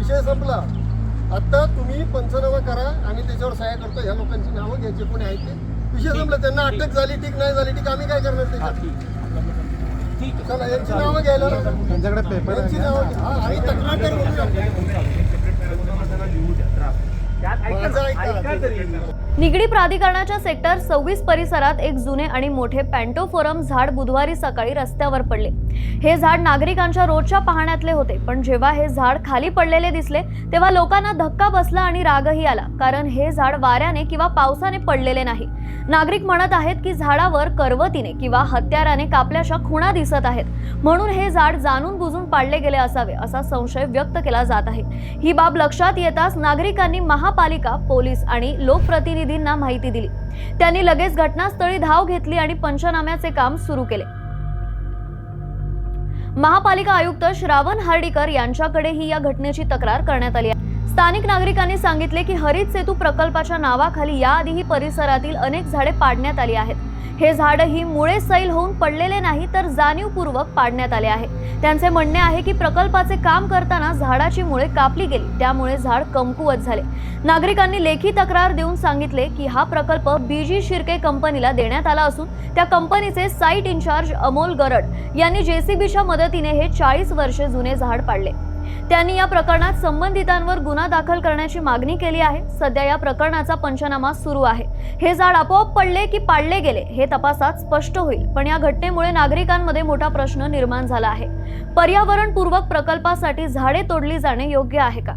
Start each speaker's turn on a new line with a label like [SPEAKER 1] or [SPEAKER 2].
[SPEAKER 1] विषय संपला। आता तुम्ही पंचनामा करा आणि त्याच्यावर सह्या करतो, ह्या लोकांची नावं घ्यायची कोणी आहेत ते, विषय संपला। त्यांना अटक झाली ठीक, नाही झाली ठीक, आम्ही काय करणार त्याच्यात? चला यांची नावं घ्यायला,
[SPEAKER 2] त्यांच्याकडे पेपर
[SPEAKER 1] यांची नावं घ्या। आणि तक्रार
[SPEAKER 3] निगडी प्राधिकरणाच्या सेक्टर 26 परिसरात एक जुने आणि मोठे पॅन्टोफोरम झाड बुधवारी सकाळी रस्त्यावर पडले। हे झाड नागरिकांच्या रोजच्या पाहण्यातले होते, पण जेव्हा हे झाड खाली पडलेले दिसले तेव्हा लोकांना धक्का बसला आणि रागही आला, कारण हे झाड वाऱ्याने किंवा पावसाने पडलेले नाही। नागरिक म्हणत आहेत की झाडावर करवतीने किंवा हत्याराने कापल्याच्या खुणा दिसत आहेत, म्हणून हे झाड जाणून बुजून पाडले गेले असावे असा संशय व्यक्त केला जात आहे। ही बाब लक्षात येताच नागरिकांनी महापालिका, पोलीस आणि लोकप्रतिनिधींना माहिती दिली। त्यांनी लगेच घटनास्थळी धाव घेतली आणि पंचनाम्याचे काम सुरू केले। महापालिका आयुक्त श्रावण हार्डीकर यांच्याकडेही या घटनेची तक्रार करण्यात आली आहे। स्थानिक नागरिकांनी सांगितले की हरित सेतू प्रकल्पाच्या नावाखाली याआधीही परिसरातील अनेक झाडे पाडण्यात आली आहेत। हे झाडही मुळे सैल होऊन पडलेले नाही, तर जाणीवपूर्वक पाडण्यात आले आहे। त्यांचे म्हणणे आहे की प्रकल्पाचे काम करताना झाडाची मुळे कापली गेली, त्यामुळे झाड कमकुवत झाले। नागरिकांनी लेखी तक्रार देऊन सांगितले की हा प्रकल्प बीजी शिर्के कंपनीला देण्यात आला असून त्या कंपनीचे साईट इन्चार्ज अमोल गरड यांनी जेसीबीच्या मदतीने हे 40 वर्षे जुने झाड पाडले। त्यांनी या प्रकरणात संबंधितांवर गुन्हा दाखल करण्याची मागणी केली आहे। सध्या या प्रकरणाचा पंचनामा सुरू आहे। हे झाड आपोआप पडले की पाडले गेले हे तपासात स्पष्ट होईल, पण या घटनेमुळे नागरिकांमध्ये मोठा प्रश्न निर्माण झाला आहे। पर्यावरणपूर्वक प्रकल्पासाठी झाडे तोडली जाणे योग्य आहे का?